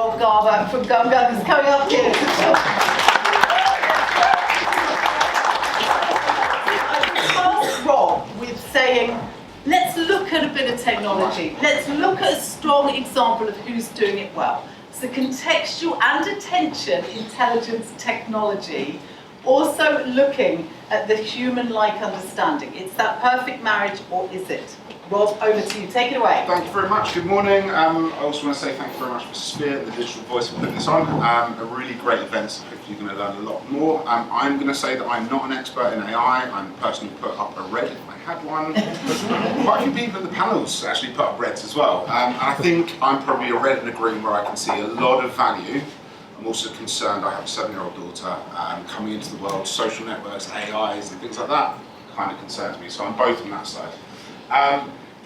old Garber from GumGum is coming up here. I tasked Rob with saying, let's look at a bit of technology. Let's look at a strong example of who's doing it well. So contextual and attention intelligence technology, also looking at the human-like understanding. It's that perfect marriage, or is it? Rob, over to you. Take it away. Thank you very much. Good morning. I also want to say thank you very much for Sphere, the digital voice, for putting this on. A really great event, so hopefully you're going to learn a lot more. I'm going to say that I'm not an expert in AI. I'm the person who put up a red if I had one. Quite a few people in the panels actually put up reds as well. And I think I'm probably a red and a green where I can see a lot of value. I'm also concerned. I have a 7-year-old daughter coming into the world, social networks, AIs and things like that kind of concerns me. So I'm both on that side.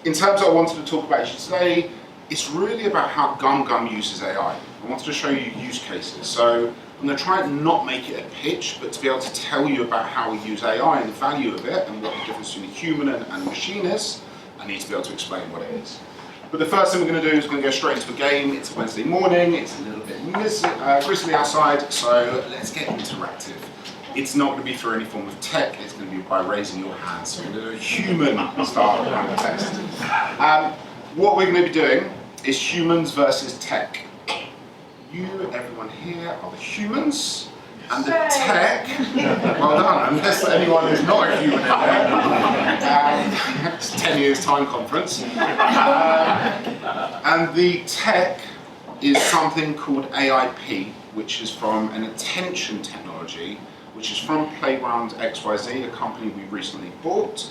In terms of what I wanted to talk about today, it's really about how GumGum uses AI. I wanted to show you use cases. So I'm going to try and not make it a pitch, but to be able to tell you about how we use AI and the value of it and what the difference between a human and machine is, I need to be able to explain what it is. But the first thing we're going to do is we're going to go straight into a game. It's a Wednesday morning, it's a little bit grizzly outside, so let's get interactive. It's not going to be through any form of tech, it's going to be by raising your hands. So we're going to do a human style kind of test. What we're going to be doing is humans versus tech. You, everyone here, are the humans, and the tech, well done, unless anyone is not a human in there. It's 10 years time conference. And the tech is something called AIP, which is from an attention technology, which is from Playground XYZ, a company we recently bought.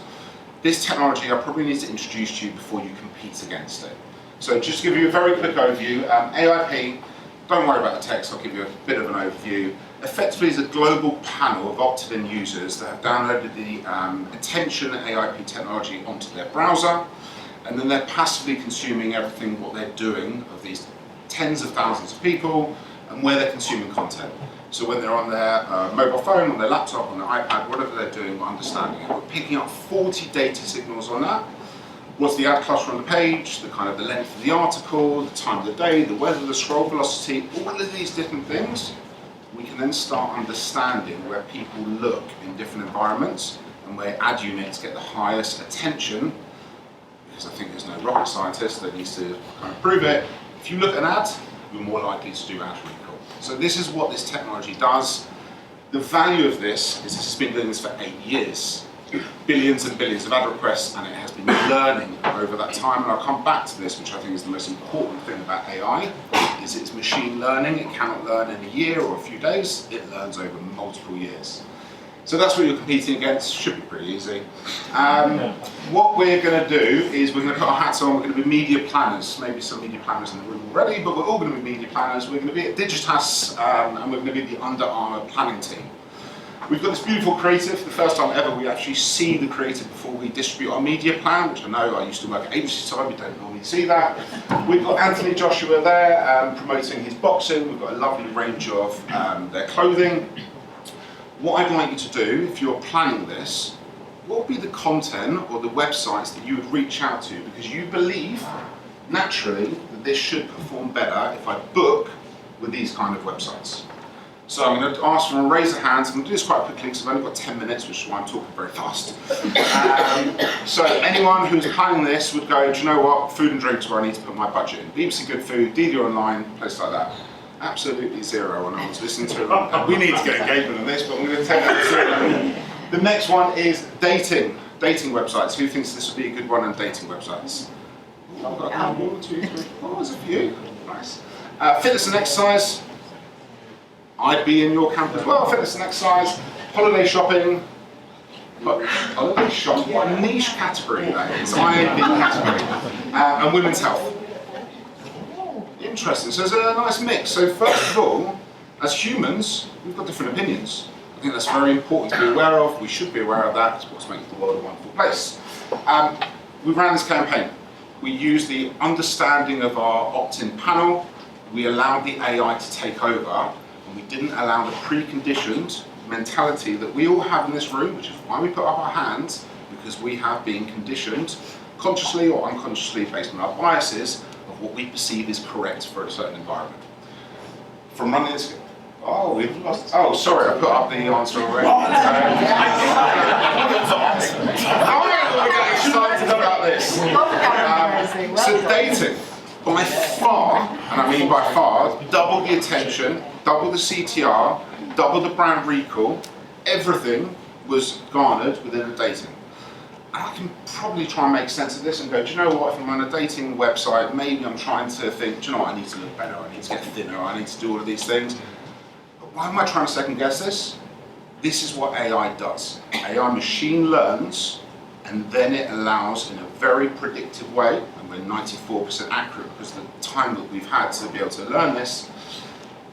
This technology I probably need to introduce to you before you compete against it. So just to give you a very quick overview, AIP, don't worry about the text, I'll give you a bit of an overview. Effectively is a global panel of opted-in users that have downloaded the attention AIP technology onto their browser, and then they're passively consuming everything what they're doing of these tens of thousands of people and where they're consuming content. So when they're on their mobile phone, on their laptop, on their iPad, whatever they're doing, we're understanding it. We're picking up 40 data signals on that. What's the ad cluster on the page, the kind of the length of the article, the time of the day, the weather, the scroll velocity, all of these different things. We can then start understanding where people look in different environments and where ad units get the highest attention, because I think there's no rocket scientist that needs to kind of prove it. If you look at an ad, you're more likely to do ad recall. So this is what this technology does. The value of this is this has been doing this for 8 years. Billions and billions of ad requests, and it has been learning over that time. And I'll come back to this, which I think is the most important thing about AI, is it's machine learning. It cannot learn in a year or a few days. It learns over multiple years. So that's what you're competing against. Should be pretty easy. What we're going to do is we're going to put our hats on. We're going to be media planners. Maybe some media planners in the room already, but we're all going to be media planners. We're going to be at Digitas, and we're going to be the Under Armour planning team. We've got this beautiful creative. The first time ever we actually see the creative before we distribute our media plan, which I know I used to work at agency side, we don't normally see that. We've got Anthony Joshua there promoting his boxing. We've got a lovely range of their clothing. What I'd like you to do, if you're planning this, what would be the content or the websites that you would reach out to? Because you believe, naturally, that this should perform better if I book with these kind of websites. So I'm going to ask for a raise of hands. I'm going to do this quite quickly because I've only got 10 minutes, which is why I'm talking very fast. So anyone who's planning this would go, do you know what, food and drinks where I need to put my budget in. BBC Good Food, DD Online, places like that. Absolutely zero when I was listening to it. We need to get engagement on this, but I'm going to take that to zero. The next one is dating websites. Who thinks this would be a good one on dating websites? I've got a couple, 1, 2, 3, 4, there's a few. Nice. Fitness and exercise. I'd be in your camp as well. Fitness and exercise, holiday shopping. Holiday shopping, what a niche category that is. IAB category. And women's health. Interesting, so there's a nice mix. So first of all, as humans, we've got different opinions. I think that's very important to be aware of. We should be aware of that. It's what's making the world a wonderful place. We ran this campaign. We used the understanding of our opt-in panel. We allowed the AI to take over, and we didn't allow the preconditioned mentality that we all have in this room, which is why we put up our hands, because we have been conditioned, consciously or unconsciously, based on our biases, of what we perceive is correct for a certain environment. from running this. Oh, we've lost. Oh, sorry, I put up the answer already. We're getting excited about this. So dating, by far, and I mean by far, double the attention, double the CTR, double the brand recall, everything was garnered within a dating. And I can probably try and make sense of this and go, do you know what, if I'm on a dating website, maybe I'm trying to think, do you know what, I need to look better, I need to get thinner, I need to do all of these things. But why am I trying to second guess this? This is what AI does. AI machine learns, and then it allows, in a very predictive way, and we're 94% accurate because of the time that we've had to be able to learn this,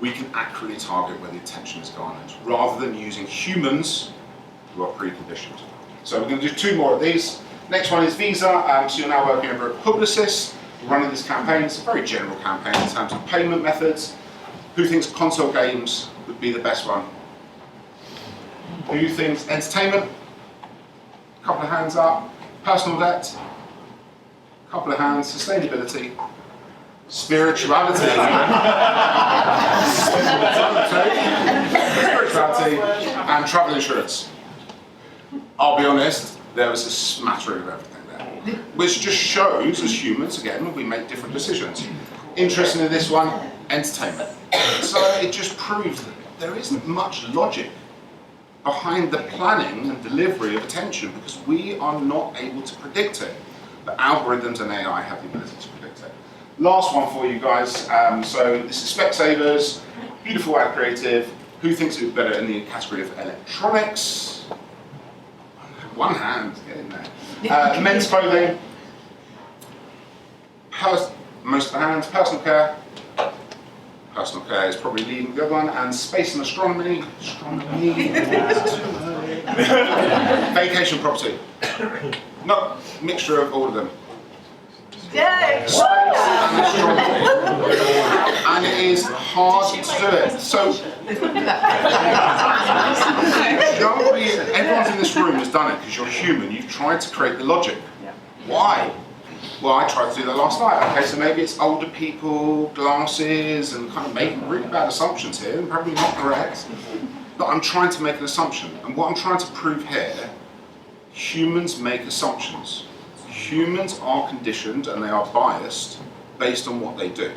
we can accurately target where the attention is garnered, rather than using humans who are preconditioned. So we're going to do 2 more of these. Next one is Visa. So you're now working over at Publicis, running this campaign. It's a very general campaign in terms of payment methods. Who thinks console games would be the best one? Who thinks entertainment? Couple of hands up. Personal debt? Couple of hands. Sustainability? Spirituality. Spirituality and travel insurance. I'll be honest, there was a smattering of everything there, which just shows, as humans, again, we make different decisions. Interesting in this one, entertainment. So it just proves that there isn't much logic behind the planning and delivery of attention because we are not able to predict it. But algorithms and AI have the ability to predict it. Last one for you guys. So this is Specsavers, beautiful ad creative. Who thinks it would be better in the category of electronics? One hand, get in there. Men's clothing, most of the hands, personal care. Personal care is probably leading the other one, and space and astronomy. Vacation property. No, mixture of all of them. Yay! Space and astronomy. And it is hard to do it. So, everyone's in this room has done it because you're human. You've tried to create the logic. Why? Well, I tried to do that last night. Okay, so maybe it's older people, glasses, and kind of making really bad assumptions here, and probably not correct. But I'm trying to make an assumption. And what I'm trying to prove here, humans make assumptions. Humans are conditioned and they are biased based on what they do.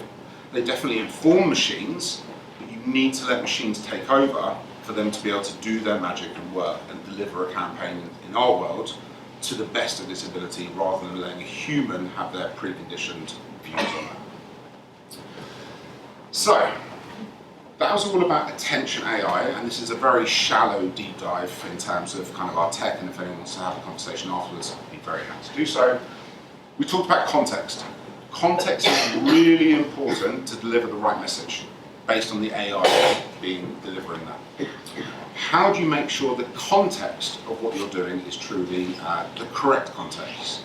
They definitely inform machines, but you need to let machines take over for them to be able to do their magic and work and deliver a campaign in our world to the best of its ability, rather than letting a human have their preconditioned views on that. So, that was all about attention AI, and this is a very shallow deep dive in terms of kind of our tech, and if anyone wants to have a conversation afterwards, I'd be very happy to do so. We talked about context. Context is really important to deliver the right message based on the AI delivering that. How do you make sure the context of what you're doing is truly the correct context?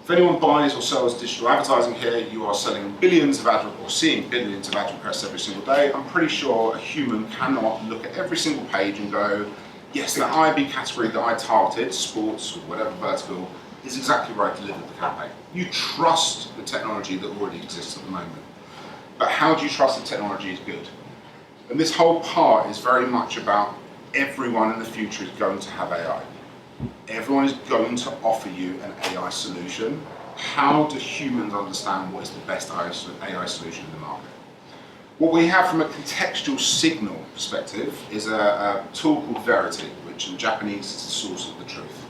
If anyone buys or sells digital advertising here, you are selling billions of or seeing billions of ad requests every single day. I'm pretty sure a human cannot look at every single page and go, yes, that IB category that I targeted, sports or whatever vertical, is exactly where I delivered the campaign. You trust the technology that already exists at the moment. But how do you trust the technology is good? And this whole part is very much about everyone in the future is going to have AI. Everyone is going to offer you an AI solution. How do humans understand what is the best AI solution in the market? What we have from a contextual signal perspective is a tool called Verity, which in Japanese is the source of the truth.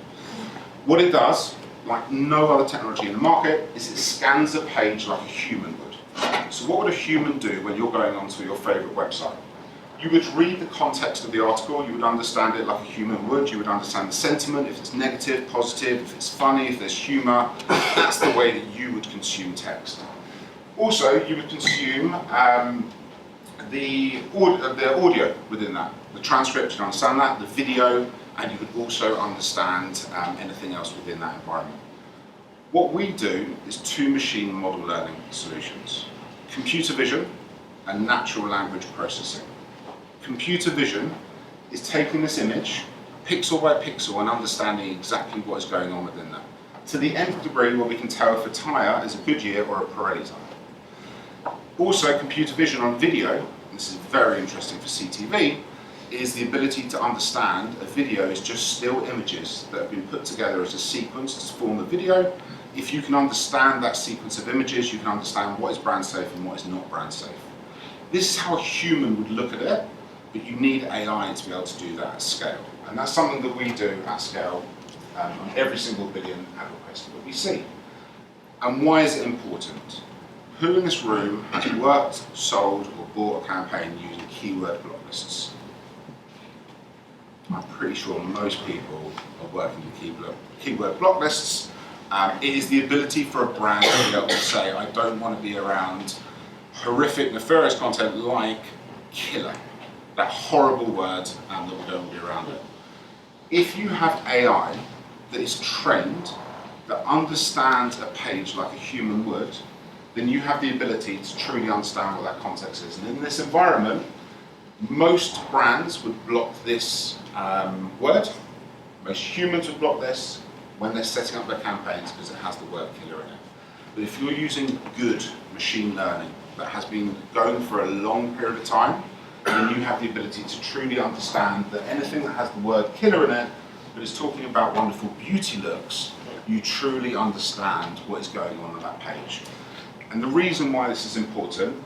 What it does, like no other technology in the market, is it scans a page like a human would. So what would a human do when you're going onto your favorite website? You would read the context of the article, you would understand it like a human would, you would understand the sentiment, if it's negative, positive, if it's funny, if there's humor. That's the way that you would consume text. Also, you would consume the audio within that. The transcript, you can understand that, the video, and you could also understand anything else within that environment. What we do is 2 machine model learning solutions. Computer vision and natural language processing. Computer vision is taking this image, pixel by pixel, and understanding exactly what is going on within that. To the nth degree where we can tell if a tyre is a Goodyear or a Pirelli tyre. Also, computer vision on video and this is very interesting for CTV, is the ability to understand a video is just still images that have been put together as a sequence to form a video. If you can understand that sequence of images, you can understand what is brand safe and what is not brand safe. This is how a human would look at it, but you need AI to be able to do that at scale. And that's something that we do at scale on every single billion ad request that we see. And why is it important? Who in this room has worked, sold, or bought a campaign using keyword block lists? I'm pretty sure most people are working with keyword block lists. It is the ability for a brand to be able to say, I don't want to be around horrific, nefarious content like killer. That horrible word that we don't want to be around it. If you have AI that is trained, that understands a page like a human would, then you have the ability to truly understand what that context is. And in this environment, most brands would block this word. Most humans would block this when they're setting up their campaigns because it has the word killer in it. But if you're using good machine learning that has been going for a long period of time, then you have the ability to truly understand that anything that has the word killer in it, but is talking about wonderful beauty looks, you truly understand what is going on that page. And the reason why this is important,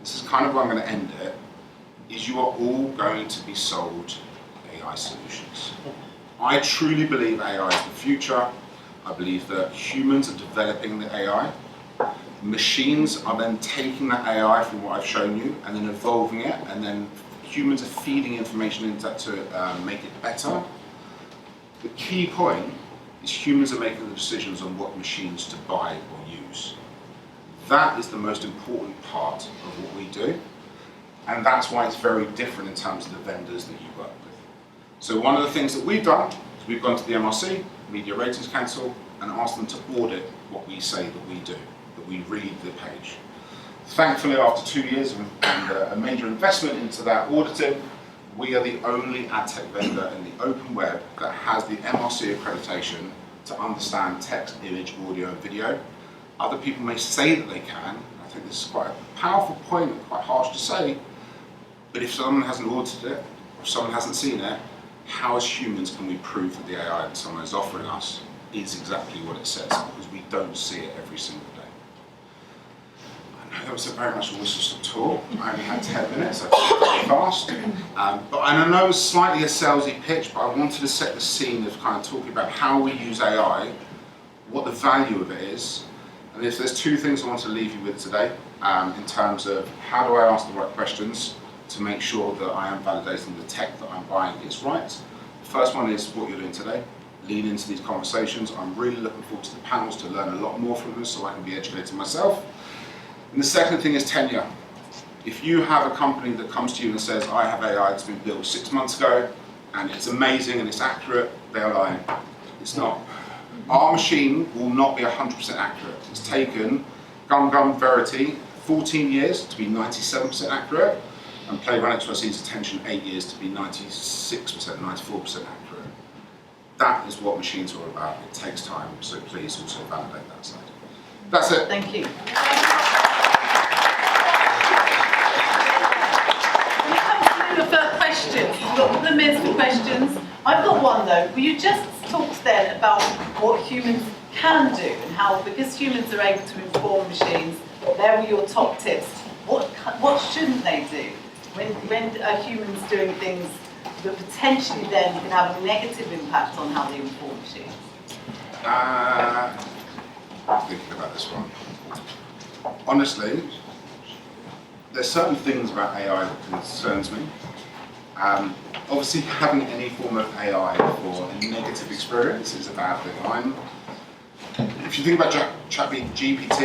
this is kind of where I'm going to end it, is you are all going to be sold AI solutions. I truly believe AI is the future. I believe that humans are developing the AI. Machines are then taking that AI from what I've shown you and then evolving it, and then humans are feeding information into that to make it better. The key point is humans are making the decisions on what machines to buy or use. That is the most important part of what we do, and that's why it's very different in terms of the vendors that you work with. So one of the things that we've done is we've gone to the MRC, Media Ratings Council, and asked them to audit what we say that we do, that we read the page. Thankfully, after 2 years and a major investment into that auditing, we are the only ad tech vendor in the open web that has the MRC accreditation to understand text, image, audio, and video. Other people may say that they can. I think this is quite a powerful point, quite harsh to say, but if someone hasn't audited it, or if someone hasn't seen it, how as humans can we prove that the AI that someone is offering us is exactly what it says, because we don't see it every single day. I know that was very much a whistle-stop tour. I only had 10 minutes, I talked very fast. And I know it's slightly a salesy pitch, but I wanted to set the scene of kind of talking about how we use AI, what the value of it is, and if there's two things I want to leave you with today, in terms of how do I ask the right questions to make sure that I am validating the tech that I'm buying is right. The first one is what you're doing today. Lean into these conversations. I'm really looking forward to the panels to learn a lot more from them so I can be educated myself. And the second thing is tenure. If you have a company that comes to you and says, I have AI that's been built 6 months ago and it's amazing and it's accurate, they're lying. It's not. Our machine will not be 100% accurate. It's taken GumGum Verity 14 years to be 97% accurate, and Playground XYZ's attention 8 years to be 96%, 94% accurate. That is what machines are all about. It takes time, so please also validate that side. That's it. Thank you. When it comes to the questions, we've got a couple of minutes for questions. I've got one though. Will you just talk then about what humans can do and how, because humans are able to inform machines, there were your top tips. What shouldn't they do when are humans doing things that potentially then can have a negative impact on how they inform machines? I'm thinking about this one. Honestly, there's certain things about AI that concerns me. Obviously, having any form of AI for a negative experience is a bad thing. If you think about ChatGPT,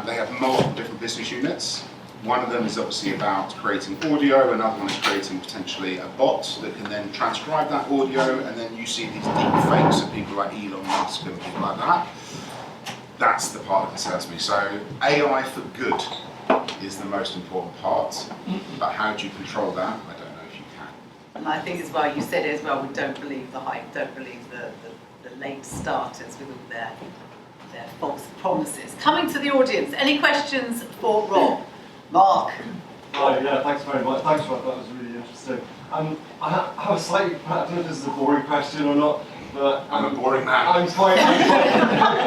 they have multiple different business units. One of them is obviously about creating audio, another one is creating potentially a bot that can then transcribe that audio, and then you see these deep fakes of people like Elon Musk and people like that. That's the part that concerns me. So AI for good is the most important part, but how do you control that? I don't know if you can. And I think as well, you said it as well, we don't believe the hype, don't believe the late starters with all their false promises. Coming to the audience, any questions for Rob? Mark? Hi, yeah, thanks very much. Thanks, Rob, that was really interesting. I have a slightly, I don't know if this is a boring question or not, but I'm a boring man. I'm quite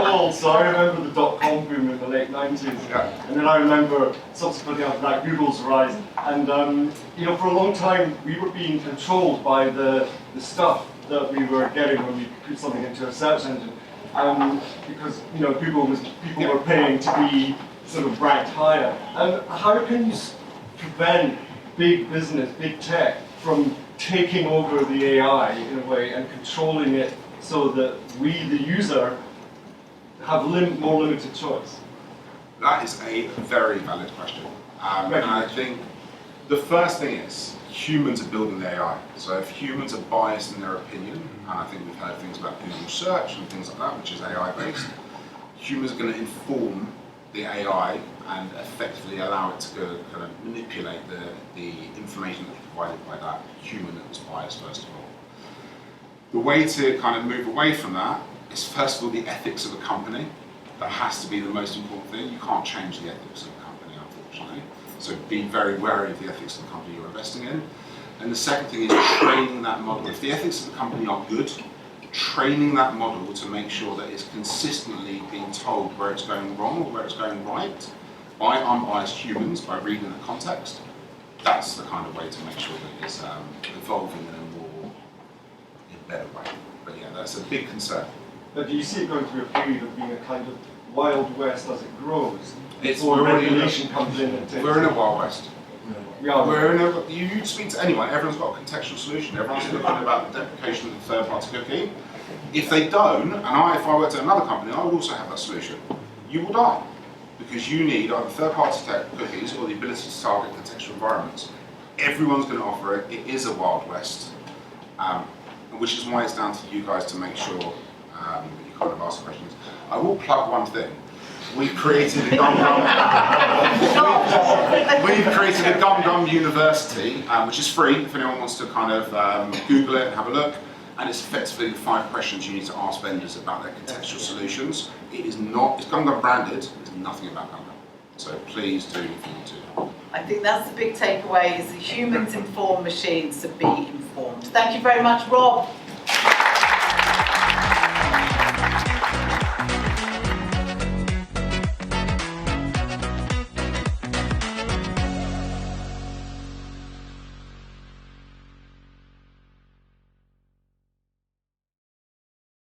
old, so I remember the dot-com boom in the late 90s. Yeah. And then I remember subsequently after that Google's rise. And you know, for a long time we were being controlled by the stuff that we were getting when we put something into a search engine. Because you know, people were paying to be sort of ranked higher. And how can you prevent big business, big tech, from taking over the AI in a way and controlling it so that we, the user, have more limited choice? That is a very valid question. And I think the first thing is humans are building the AI. So if humans are biased in their opinion, and I think we've heard things about Google search and things like that, which is AI based, humans are going to inform the AI and effectively allow it to go, kind of manipulate the information that's provided by that human that was biased first of all. The way to kind of move away from that is first of all the ethics of a company. That has to be the most important thing. You can't change the ethics of a company, unfortunately. So be very wary of the ethics of the company you're investing in. And the second thing is training that model. If the ethics of the company are good, training that model to make sure that it's consistently being told where it's going wrong or where it's going right by unbiased humans, by reading the context, that's the kind of way to make sure that it's evolving in a better way. But yeah, that's a big concern. But do you see it going through a period of being a kind of Wild West as it grows? We're regulation comes in and takes We're in a Wild West. We are. You speak to anyone, everyone's got a contextual solution. Everyone's looking about the deprecation of the third-party cookie. If they don't, and if I worked at another company, I would also have that solution. You will die. Because you need either third-party cookies or the ability to target contextual environments. Everyone's going to offer it. It is a Wild West. Which is why it's down to you guys to make sure that you kind of ask questions. I will plug one thing. We've created a GumGum. We've created a GumGum University, which is free if anyone wants to kind of Google it and have a look. And it's effectively the 5 questions you need to ask vendors about their contextual solutions. It's GumGum branded. It's nothing about GumGum. So please do if you want to. I think that's the big takeaway: is that humans inform machines to be informed. Thank you very much, Rob.